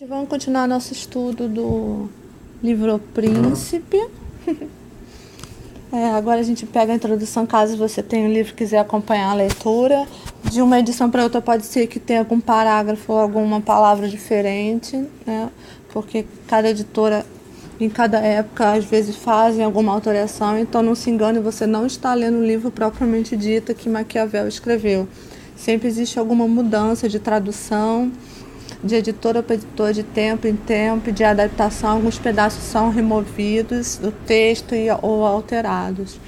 Vamos continuar nosso estudo do livro O Príncipe. Agora a gente pega a introdução, caso você tenha um livro e quiser acompanhar a leitura. De uma edição para outra pode ser que tenha algum parágrafo ou alguma palavra diferente, né? Porque cada editora, em cada época, às vezes fazem alguma alteração, então não se engane, você não está lendo o livro propriamente dito que Maquiavel escreveu. Sempre existe alguma mudança de tradução, de editora para editora, de tempo em tempo, de adaptação. Alguns pedaços são removidos do texto ou alterados.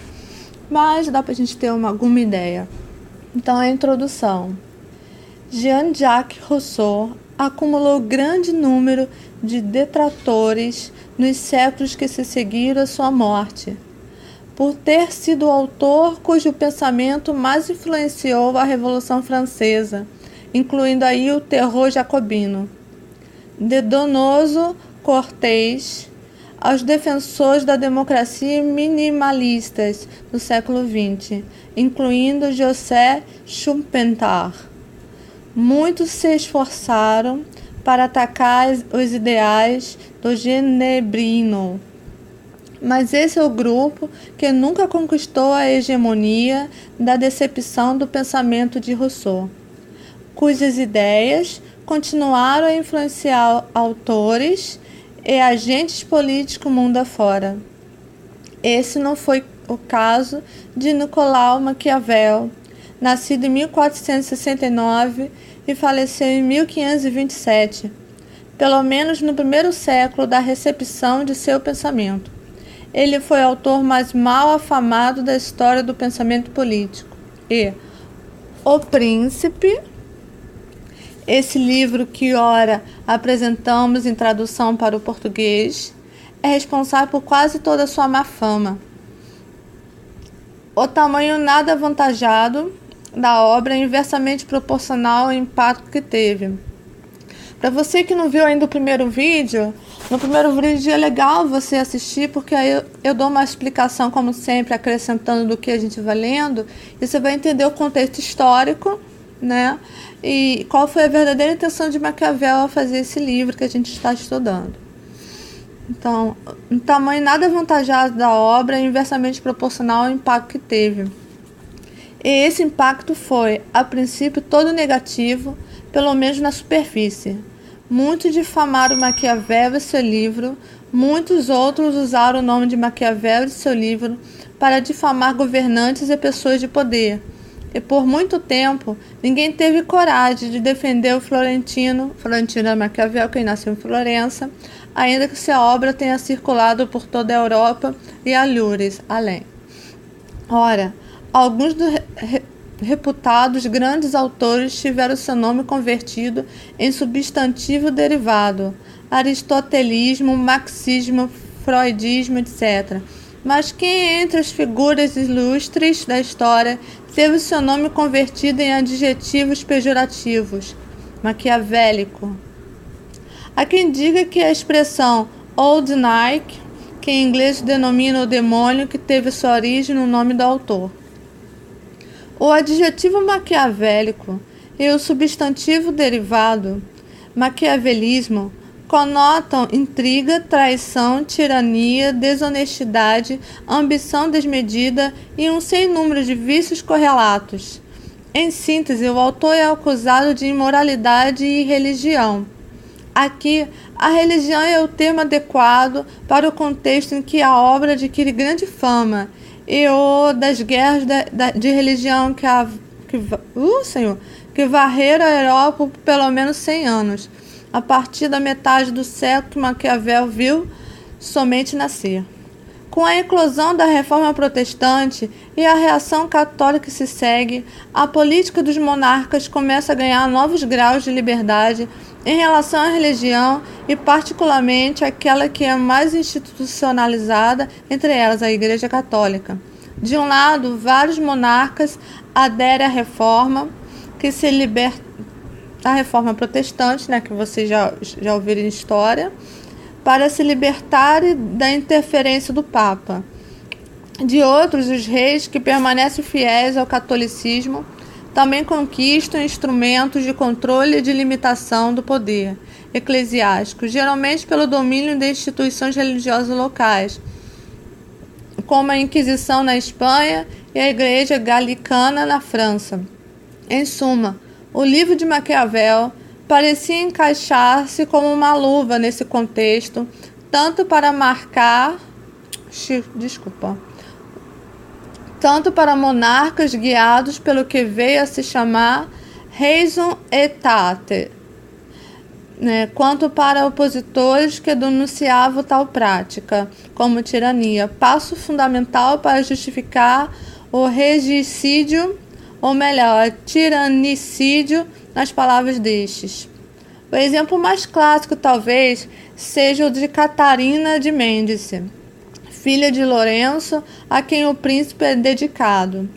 Mas dá para a gente ter alguma ideia. Então, a introdução. Jean-Jacques Rousseau acumulou grande número de detratores nos séculos que se seguiram à sua morte, por ter sido o autor cujo pensamento mais influenciou a Revolução Francesa, incluindo aí o terror jacobino. De Donoso Cortés aos defensores da democracia minimalistas do século XX, incluindo José Schumpeter. Muitos se esforçaram para atacar os ideais do Genebrino, mas esse é o grupo que nunca conquistou a hegemonia da decepção do pensamento de Rousseau, cujas ideias continuaram a influenciar autores e agentes políticos mundo afora. Esse não foi o caso de Nicolau Maquiavel, nascido em 1469 e faleceu em 1527, pelo menos no primeiro século da recepção de seu pensamento. Ele foi o autor mais mal afamado da história do pensamento político. E O Príncipe, esse livro que ora apresentamos em tradução para o português, é responsável por quase toda a sua má fama. O tamanho nada avantajado da obra é inversamente proporcional ao impacto que teve. Para você que não viu ainda o primeiro vídeo, no primeiro vídeo é legal você assistir, porque aí eu dou uma explicação, como sempre, acrescentando do que a gente vai lendo, e você vai entender o contexto histórico, né? E qual foi a verdadeira intenção de Maquiavel ao fazer esse livro que a gente está estudando. Então, o tamanho nada avantajado da obra é inversamente proporcional ao impacto que teve. E esse impacto foi, a princípio, todo negativo, pelo menos na superfície. Muitos difamaram Maquiavel e seu livro, muitos outros usaram o nome de Maquiavel e seu livro para difamar governantes e pessoas de poder. E por muito tempo, ninguém teve coragem de defender o Florentino é Maquiavel, que nasceu em Florença, ainda que sua obra tenha circulado por toda a Europa e alures além. Ora, alguns dos reputados grandes autores tiveram seu nome convertido em substantivo derivado, aristotelismo, marxismo, freudismo, etc. Mas quem entre as figuras ilustres da história teve seu nome convertido em adjetivos pejorativos? Maquiavélico. Há quem diga que a expressão Old Nike, que em inglês denomina o demônio, que teve sua origem no nome do autor. O adjetivo maquiavélico e o substantivo derivado, maquiavelismo, conotam intriga, traição, tirania, desonestidade, ambição desmedida e um sem número de vícios correlatos. Em síntese, o autor é acusado de imoralidade e religião. Aqui, a religião é o termo adequado para o contexto em que a obra adquire grande fama, e o das guerras de religião que varreram a Europa por pelo menos 100 anos, a partir da metade do século que Maquiavel viu somente nascer. Com a eclosão da Reforma Protestante e a reação católica que se segue, a política dos monarcas começa a ganhar novos graus de liberdade em relação à religião e particularmente aquela que é mais institucionalizada, entre elas a Igreja Católica. De um lado, vários monarcas aderem à reforma, a reforma protestante, né, que vocês já ouviram em história, para se libertarem da interferência do Papa. De outros, os reis que permanecem fiéis ao catolicismo também conquistam instrumentos de controle e de limitação do poder, eclesiásticos, geralmente pelo domínio de instituições religiosas locais, como a Inquisição na Espanha e a Igreja Galicana na França. Em suma, o livro de Maquiavel parecia encaixar-se como uma luva nesse contexto, tanto para monarcas guiados pelo que veio a se chamar raison état, quanto para opositores que denunciavam tal prática como tirania, passo fundamental para justificar o regicídio, ou melhor, tiranicídio, nas palavras destes. O exemplo mais clássico, talvez, seja o de Catarina de Médici, filha de Lourenço, a quem o príncipe é dedicado.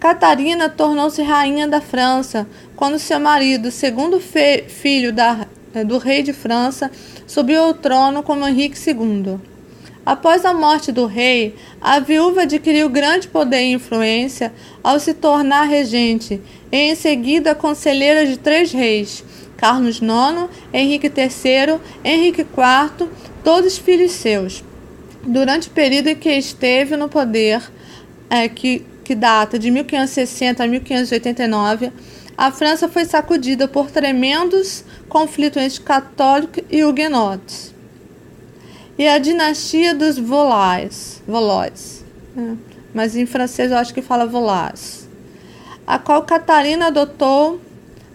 Catarina tornou-se rainha da França quando seu marido, segundo filho do rei de França, subiu ao trono como Henrique II. Após a morte do rei, a viúva adquiriu grande poder e influência ao se tornar regente e em seguida conselheira de 3 reis, Carlos IX, Henrique III, Henrique IV, todos filhos seus. Durante o período em que esteve no poder, que data de 1560 a 1589, a França foi sacudida por tremendos conflitos entre católicos e huguenotes. E a dinastia dos Valois, mas em francês eu acho que fala Valois, a qual Catarina adotou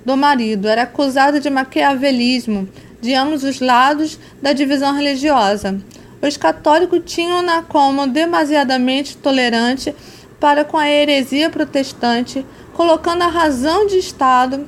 do marido, era acusada de maquiavelismo de ambos os lados da divisão religiosa. Os católicos tinham-na como demasiadamente tolerante para com a heresia protestante, colocando a razão de Estado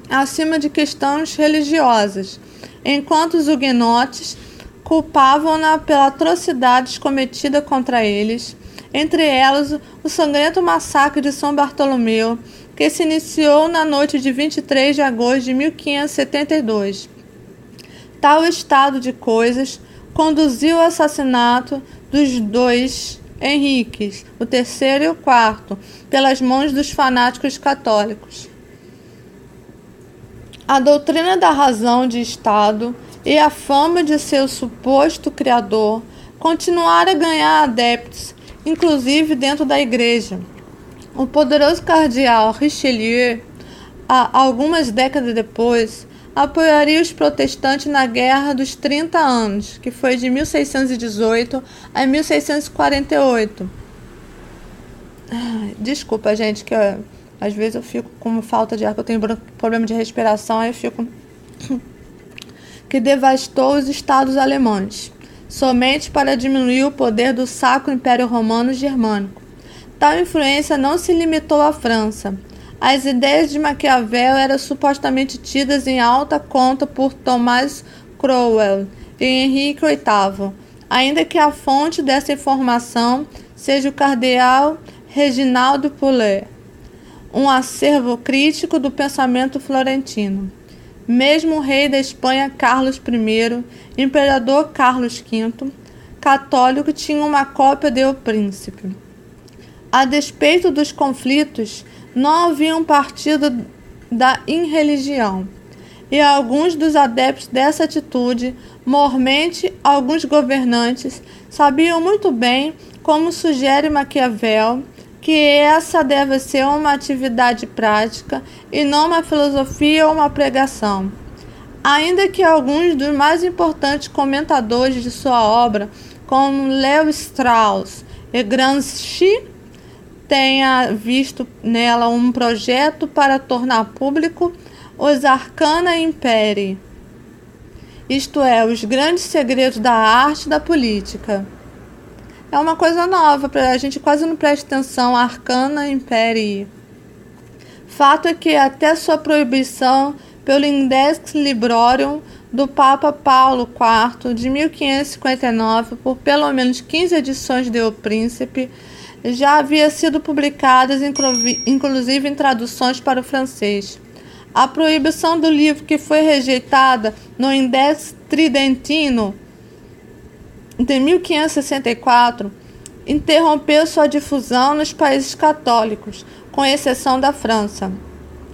acima de questões religiosas, enquanto os huguenotes culpavam-na pelas atrocidades cometidas contra eles, entre elas o sangrento massacre de São Bartolomeu, que se iniciou na noite de 23 de agosto de 1572. Tal estado de coisas conduziu ao assassinato dos 2 Henriques, o terceiro e o quarto, pelas mãos dos fanáticos católicos. A doutrina da razão de Estado e a fama de seu suposto criador continuaram a ganhar adeptos, inclusive dentro da Igreja. O poderoso cardeal Richelieu, algumas décadas depois, apoiaria os protestantes na Guerra dos 30 Anos, que foi de 1618 a 1648. Desculpa, gente, que às vezes eu fico com falta de ar, que eu tenho problema de respiração, aí eu fico... que devastou os estados alemães, somente para diminuir o poder do Sacro Império Romano Germânico. Tal influência não se limitou à França. As ideias de Maquiavel eram supostamente tidas em alta conta por Thomas Cromwell e Henrique VIII, ainda que a fonte dessa informação seja o cardeal Reginaldo Poulet, um acervo crítico do pensamento florentino. Mesmo o rei da Espanha Carlos I, imperador Carlos V, católico, tinha uma cópia de O Príncipe. A despeito dos conflitos, não havia um partido da irreligião, e alguns dos adeptos dessa atitude, mormente alguns governantes, sabiam muito bem, como sugere Maquiavel, que essa deve ser uma atividade prática e não uma filosofia ou uma pregação. Ainda que alguns dos mais importantes comentadores de sua obra, como Léo Strauss e Gramsci, tenha visto nela um projeto para tornar público os Arcana Imperii, isto é, os grandes segredos da arte e da política. É uma coisa nova, a gente quase não presta atenção, Arcana Imperii. Fato é que até sua proibição pelo Index Librorum do Papa Paulo IV de 1559 por pelo menos 15 edições de O Príncipe já havia sido publicadas, inclusive em traduções para o francês. A proibição do livro, que foi rejeitada no Index Tridentino de 1564, interrompeu sua difusão nos países católicos, com exceção da França.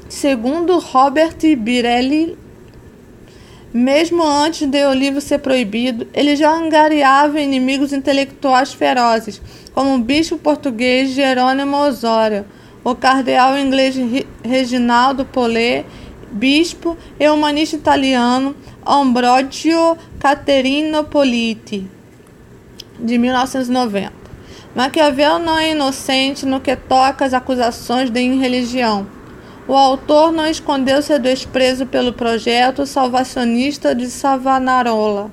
Segundo Robert Birelli, Mesmo antes de o livro ser proibido, ele já angariava inimigos intelectuais ferozes, como o bispo português Jerônimo Osório, o cardeal inglês Reginaldo Pole, bispo e humanista italiano Ambrogio Caterino Politi, de 1990. Maquiavel não é inocente no que toca às acusações de irreligião. O autor não escondeu seu desprezo pelo projeto salvacionista de Savonarola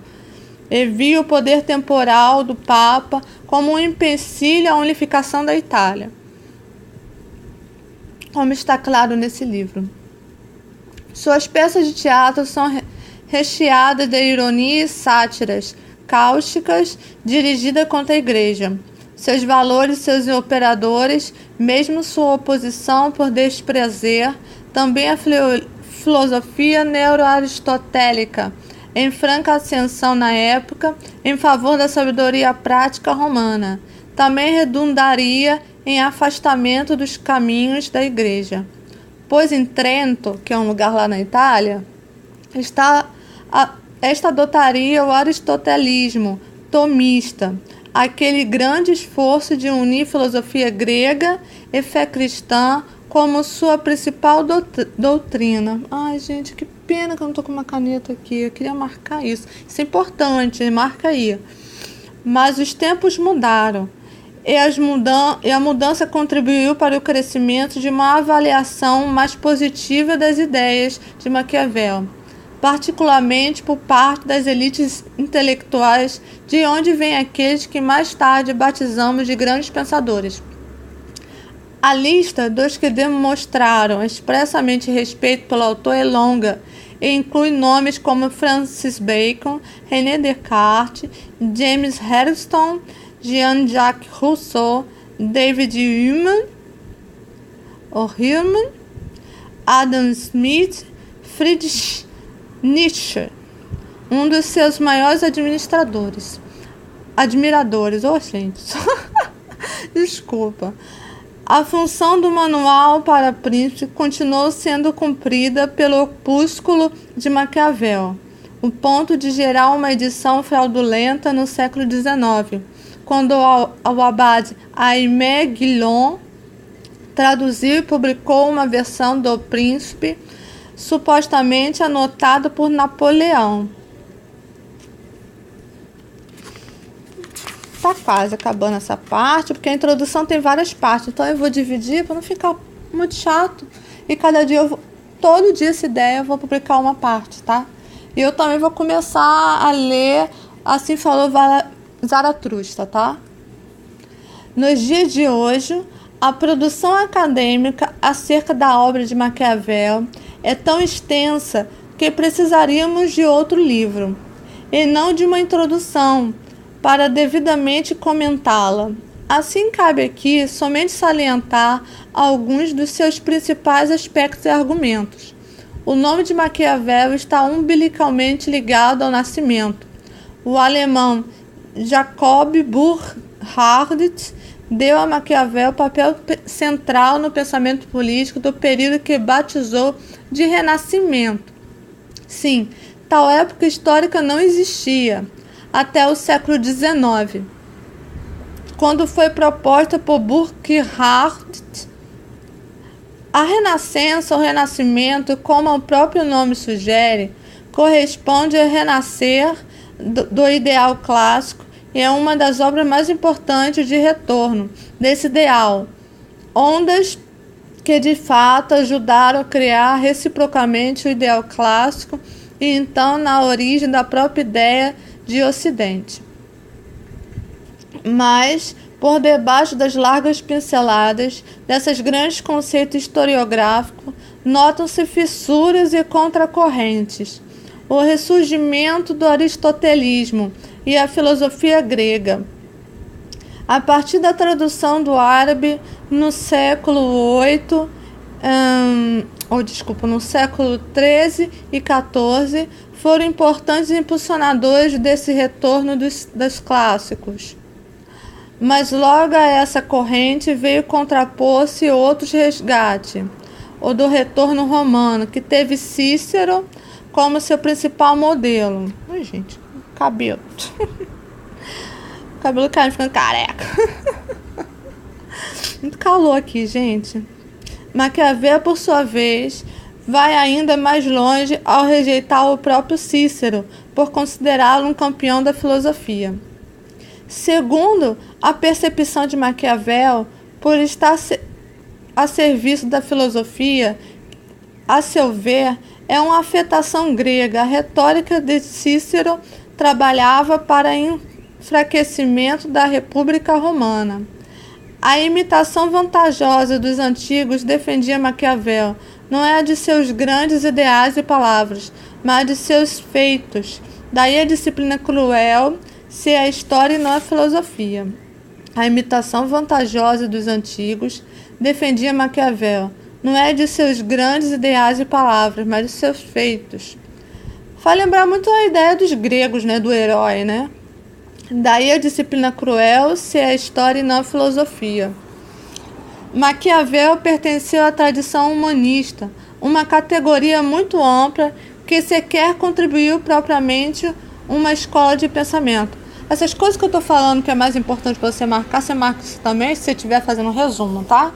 e viu o poder temporal do Papa como um empecilho à unificação da Itália, como está claro nesse livro. Suas peças de teatro são recheadas de ironia e sátiras cáusticas dirigidas contra a Igreja, seus valores, seus operadores, mesmo sua oposição por desprezar também a filosofia neuro-aristotélica, em franca ascensão na época, em favor da sabedoria prática romana, também redundaria em afastamento dos caminhos da Igreja. Pois em Trento, que é um lugar lá na Itália, esta adotaria o aristotelismo tomista, aquele grande esforço de unir filosofia grega e fé cristã como sua principal doutrina. Ai, gente, que pena que eu não estou com uma caneta aqui. Eu queria marcar isso. Isso é importante, marca aí. Mas os tempos mudaram e a mudança contribuiu para o crescimento de uma avaliação mais positiva das ideias de Maquiavel, particularmente por parte das elites intelectuais, de onde vêm aqueles que mais tarde batizamos de grandes pensadores. A lista dos que demonstraram expressamente respeito pelo autor é longa e inclui nomes como Francis Bacon, René Descartes, James Harrison, Jean-Jacques Rousseau, David Hume, Adam Smith, Friedrich Nietzsche, um dos seus maiores admiradores. Oh, gente. Desculpa. A função do Manual para Príncipe continuou sendo cumprida pelo opúsculo de Maquiavel, o ponto de gerar uma edição fraudulenta no século XIX, quando o abade Aimé Guillon traduziu e publicou uma versão do Príncipe supostamente anotado por Napoleão. Tá quase acabando essa parte, porque a introdução tem várias partes, então eu vou dividir para não ficar muito chato. E cada dia todo dia, se der, eu vou publicar uma parte, tá? E eu também vou começar a ler Assim Falou Zaratustra, tá? Nos dias de hoje, a produção acadêmica acerca da obra de Maquiavel é tão extensa que precisaríamos de outro livro, e não de uma introdução, para devidamente comentá-la. Assim, cabe aqui somente salientar alguns dos seus principais aspectos e argumentos. O nome de Maquiavel está umbilicalmente ligado ao nascimento. O alemão Jacob Burckhardt deu a Maquiavel papel central no pensamento político do período que batizou de Renascimento. Sim, tal época histórica não existia até o século XIX, quando foi proposta por Burckhardt. A Renascença ou Renascimento, como o próprio nome sugere, corresponde ao renascer do ideal clássico e é uma das obras mais importantes de retorno desse ideal, ondas que de fato ajudaram a criar reciprocamente o ideal clássico e então na origem da própria ideia de Ocidente. Mas, por debaixo das largas pinceladas dessas grandes conceitos historiográficos, notam-se fissuras e contracorrentes. O ressurgimento do aristotelismo e a filosofia grega. A partir da tradução do árabe no século XIII, no século XIII e XIV, foram importantes impulsionadores desse retorno dos clássicos. Mas logo a essa corrente veio contrapor-se outros resgate, o do retorno romano, que teve Cícero como seu principal modelo. Ai, gente, cabelo. O cabelo caindo, ficando careca. Muito calor aqui, gente. Maquiavel, por sua vez, vai ainda mais longe ao rejeitar o próprio Cícero, por considerá-lo um campeão da filosofia. Segundo a percepção de Maquiavel, por estar a serviço da filosofia, a seu ver, é uma afetação grega. A retórica de Cícero trabalhava para enfraquecimento da República Romana. A imitação vantajosa dos antigos, defendia Maquiavel, não é a de seus grandes ideais e palavras, mas a de seus feitos. Daí a disciplina cruel, se é a história e não a filosofia. A imitação vantajosa dos antigos, defendia Maquiavel, não é de seus grandes ideais e palavras, mas de seus feitos. Faz lembrar muito a ideia dos gregos, né, do herói, né? Daí a disciplina cruel, se é a história e não a filosofia. Maquiavel pertenceu à tradição humanista, uma categoria muito ampla que sequer contribuiu propriamente uma escola de pensamento. Essas coisas que eu estou falando que é mais importante para você marcar, você marca isso também se você estiver fazendo um resumo, tá?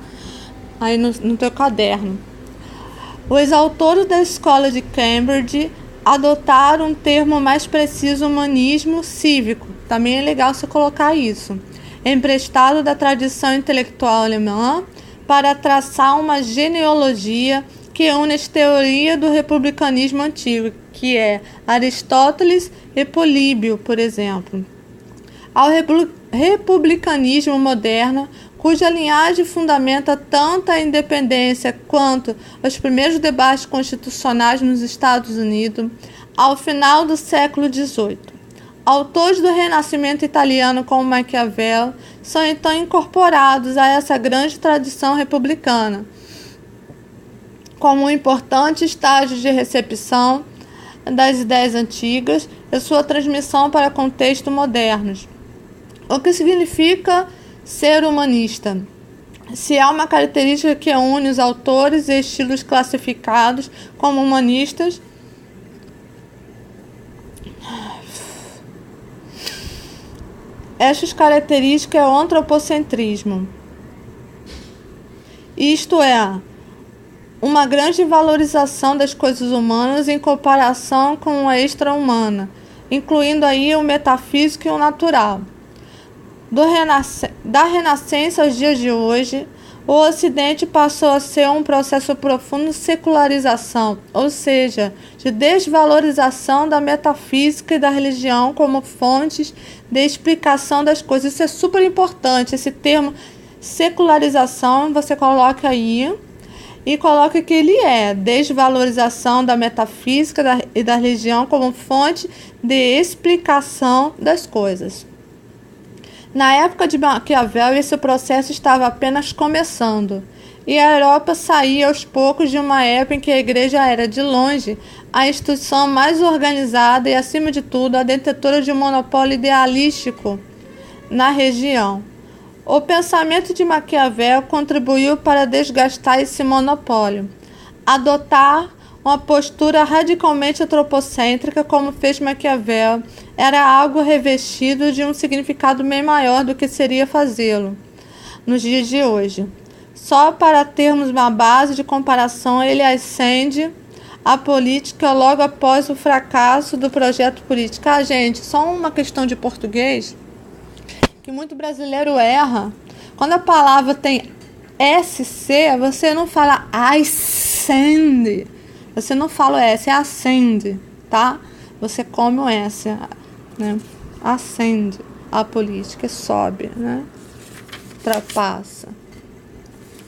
Aí no teu caderno. Os autores da escola de Cambridge adotaram um termo mais preciso, humanismo cívico. Também é legal você colocar isso. Emprestado da tradição intelectual alemã para traçar uma genealogia que une as teorias do republicanismo antigo, que é Aristóteles e Políbio, por exemplo, ao republicanismo moderno, cuja linhagem fundamenta tanto a independência quanto os primeiros debates constitucionais nos Estados Unidos, ao final do século XVIII. Autores do Renascimento italiano como Maquiavel são então incorporados a essa grande tradição republicana, como um importante estágio de recepção das ideias antigas e sua transmissão para contextos modernos. O que significa ser humanista? Se há uma característica que une os autores e estilos classificados como humanistas, estas características é o antropocentrismo. Isto é, uma grande valorização das coisas humanas em comparação com a extra-humana, incluindo aí o metafísico e o natural. Da Renascença aos dias de hoje, o Ocidente passou a ser um processo profundo de secularização, ou seja, de desvalorização da metafísica e da religião como fontes de explicação das coisas. Isso é super importante, esse termo secularização, você coloca aí e coloca que ele é desvalorização da metafísica e da religião como fonte de explicação das coisas. Na época de Maquiavel, esse processo estava apenas começando, e a Europa saía aos poucos de uma época em que a Igreja era, de longe, a instituição mais organizada e, acima de tudo, a detentora de um monopólio idealístico na região. O pensamento de Maquiavel contribuiu para desgastar esse monopólio. Adotar uma postura radicalmente antropocêntrica, como fez Maquiavel, era algo revestido de um significado bem maior do que seria fazê-lo nos dias de hoje. Só para termos uma base de comparação, ele ascende a política logo após o fracasso do projeto político. Gente, só uma questão de português que muito brasileiro erra. Quando a palavra tem SC, você não fala ascende. Você não fala o S, é acende, tá? Você come o S, né? Acende a política, sobe, né? Ultrapassa.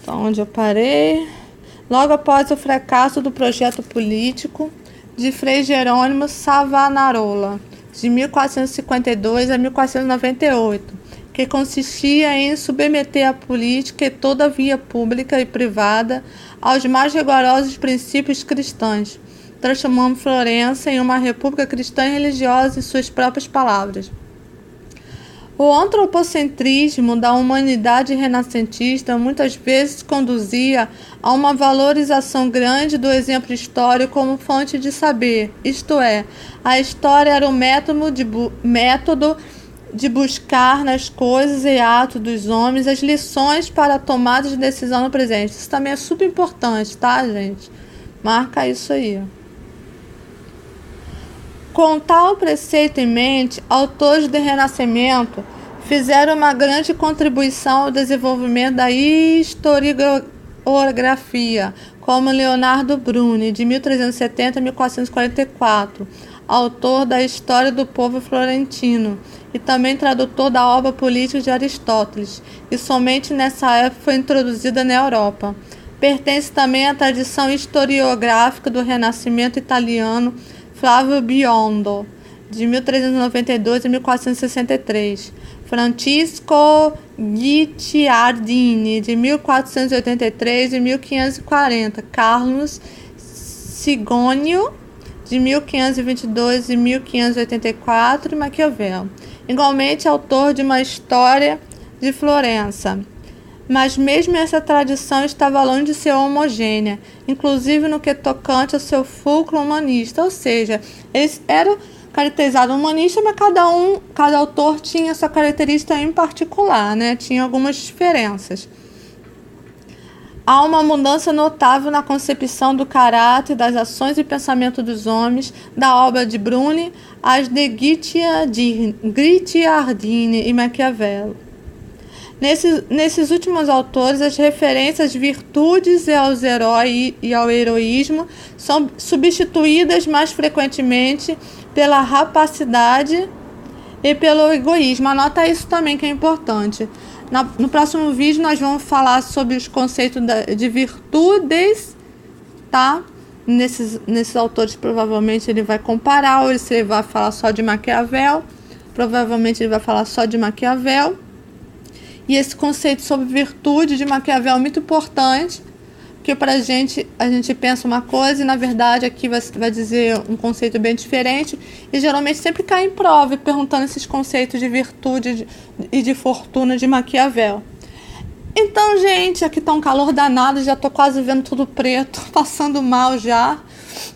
Então, onde eu parei? Logo após o fracasso do projeto político de Frei Jerônimo Savonarola, de 1452 a 1498, que consistia em submeter a política e toda a via pública e privada aos mais rigorosos princípios cristãos, transformando Florença em uma república cristã e religiosa em suas próprias palavras. O antropocentrismo da humanidade renascentista muitas vezes conduzia a uma valorização grande do exemplo histórico como fonte de saber, isto é, a história era o método de buscar nas coisas e atos dos homens as lições para a tomada de decisão no presente. Isso também é super importante, tá, gente? Marca isso aí. Com tal preceito em mente, autores do Renascimento fizeram uma grande contribuição ao desenvolvimento da historiografia, como Leonardo Bruni, de 1370 a 1444, autor da História do Povo Florentino, e também tradutor da obra política de Aristóteles, e somente nessa época foi introduzida na Europa. Pertence também à tradição historiográfica do Renascimento italiano Flávio Biondo, de 1392 a 1463. Francisco Guicciardini, de 1483 a 1540. Carlos Sigônio, de 1522 a 1584. E Maquiavel. Igualmente autor de uma história de Florença. Mas mesmo essa tradição estava longe de ser homogênea, inclusive no que tocante ao seu fulcro humanista, ou seja, eles eram caracterizados humanistas, mas cada autor tinha sua característica em particular, né? Tinha algumas diferenças. Há uma mudança notável na concepção do caráter, das ações e pensamento dos homens, da obra de Bruni às de Guicciardini e Maquiavel. Nesses últimos autores, as referências às virtudes e aos heróis e ao heroísmo são substituídas mais frequentemente pela rapacidade e pelo egoísmo. Anota isso também, que é importante. No próximo vídeo nós vamos falar sobre os conceitos de virtudes, tá? Nesses autores provavelmente ele vai comparar, ou ele vai falar só de Maquiavel. Provavelmente ele vai falar só de Maquiavel. E esse conceito sobre virtude de Maquiavel é muito importante, porque para a gente pensa uma coisa e na verdade aqui vai dizer um conceito bem diferente, e geralmente sempre cai em prova perguntando esses conceitos de virtude e de fortuna de Maquiavel. Então, gente, aqui tá um calor danado, já tô quase vendo tudo preto, passando mal já,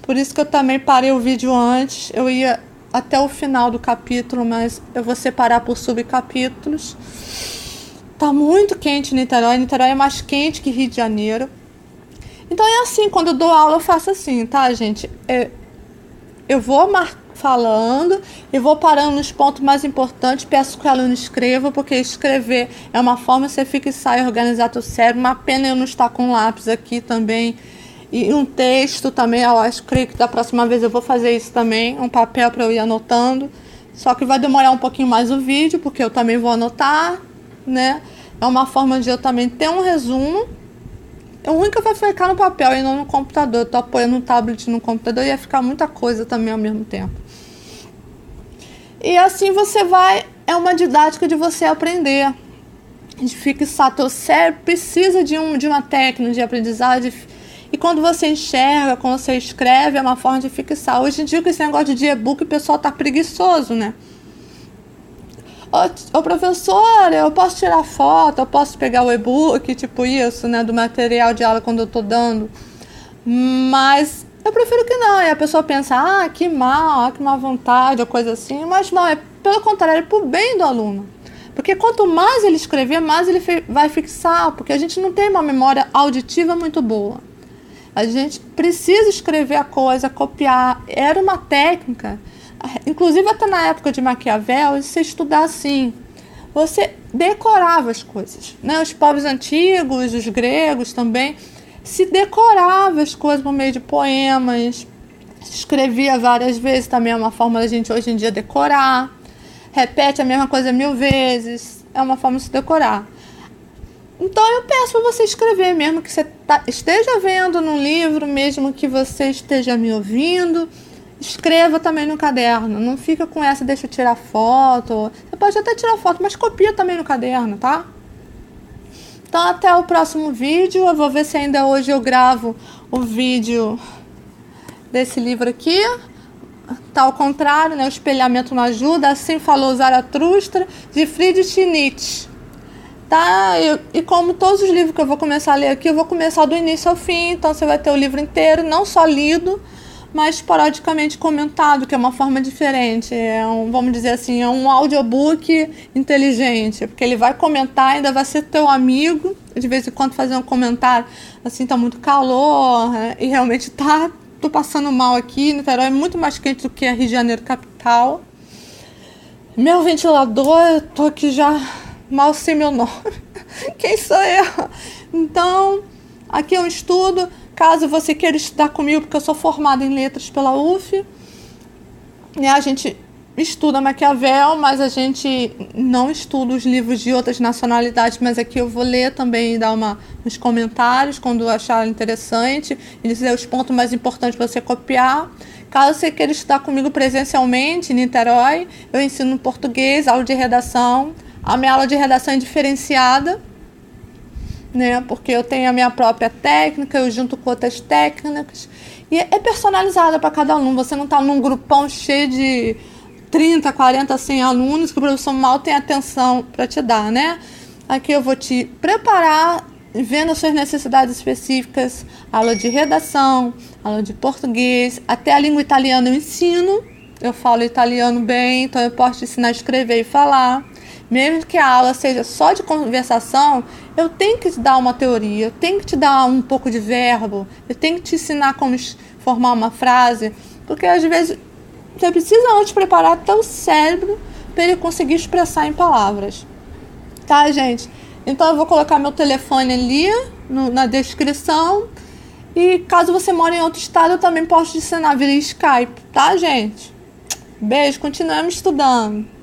por isso que eu também parei o vídeo antes. Eu ia até o final do capítulo, mas eu vou separar por subcapítulos. Tá muito quente em Niterói. Niterói é mais quente que Rio de Janeiro. Então é assim, quando eu dou aula eu faço assim, tá, gente? Eu vou falando e vou parando nos pontos mais importantes. Peço que o aluno escreva, porque escrever é uma forma de você fixar e organizar teu cérebro. Uma pena eu não estar com lápis aqui também. E um texto também, eu acho, creio que da próxima vez eu vou fazer isso também. Um papel para eu ir anotando. Só que vai demorar um pouquinho mais o vídeo, porque eu também vou anotar, né? É uma forma de eu também ter um resumo. O ruim que vai ficar no papel e não no computador. Eu tô apoiando um tablet no computador e ia ficar muita coisa também ao mesmo tempo. E assim você vai... É uma didática de você aprender. De fixar teu cérebro. Precisa de uma técnica de aprendizagem. E quando você enxerga, quando você escreve, é uma forma de fixar. Hoje em dia, com esse negócio de e-book, o pessoal tá preguiçoso, né? Ô professora, eu posso tirar foto, eu posso pegar o e-book, tipo isso, né, do material de aula quando eu tô dando, mas eu prefiro que não. E a pessoa pensa, que mal, que má vontade, ou coisa assim, mas não, é pelo contrário, é pro bem do aluno, porque quanto mais ele escrever, mais ele vai fixar, porque a gente não tem uma memória auditiva muito boa, a gente precisa escrever a coisa, copiar. Era uma técnica. Inclusive até na época de Maquiavel, se você estudar assim, você decorava as coisas, né? Os povos antigos, os gregos também, se decorava as coisas por meio de poemas, escrevia várias vezes, também é uma forma da gente hoje em dia decorar, repete a mesma coisa 1000 vezes, é uma forma de se decorar. Então eu peço para você escrever, mesmo que você esteja vendo no livro, mesmo que você esteja me ouvindo, escreva também no caderno. Não fica com essa, deixa eu tirar foto. Você pode até tirar foto, mas copia também no caderno, tá? Então até o próximo vídeo. Eu vou ver se ainda hoje eu gravo o vídeo desse livro aqui. tá ao contrário, né? O espelhamento não ajuda. Assim falou Zaratustra, de Friedrich Nietzsche. Tá? E como todos os livros que eu vou começar a ler aqui, eu vou começar do início ao fim. Então você vai ter o livro inteiro, não só lido, mas esporadicamente comentado, que é uma forma diferente. Vamos dizer assim, é um audiobook inteligente, porque ele vai comentar, ainda vai ser teu amigo, de vez em quando fazer um comentário, assim, tá muito calor, e realmente tá, tô passando mal aqui, Niterói é muito mais quente do que a Rio de Janeiro capital. Meu ventilador, eu tô aqui já mal sei meu nome. Quem sou eu? Então, aqui é um estudo. Caso você queira estudar comigo, porque eu sou formada em letras pela UF, né, a gente estuda Maquiavel, mas a gente não estuda os livros de outras nacionalidades, mas aqui eu vou ler também e dar uns comentários quando eu achar interessante e dizer os pontos mais importantes para você copiar. Caso você queira estudar comigo presencialmente em Niterói, eu ensino português, aula de redação. A minha aula de redação é diferenciada, né? Porque eu tenho a minha própria técnica, eu junto com outras técnicas. E é personalizada para cada aluno. Você não está num grupão cheio de 30, 40, 100 alunos que o professor mal tem atenção para te dar, né? Aqui eu vou te preparar, vendo as suas necessidades específicas, aula de redação, aula de português, até a língua italiana eu ensino. Eu falo italiano bem, então eu posso te ensinar a escrever e falar. Mesmo que a aula seja só de conversação, eu tenho que te dar uma teoria, eu tenho que te dar um pouco de verbo, eu tenho que te ensinar como formar uma frase, porque às vezes você precisa antes preparar teu cérebro para ele conseguir expressar em palavras. Tá, gente? Então eu vou colocar meu telefone ali na descrição, e caso você mora em outro estado, eu também posso te ensinar via Skype, tá, gente? Beijo, continuamos estudando.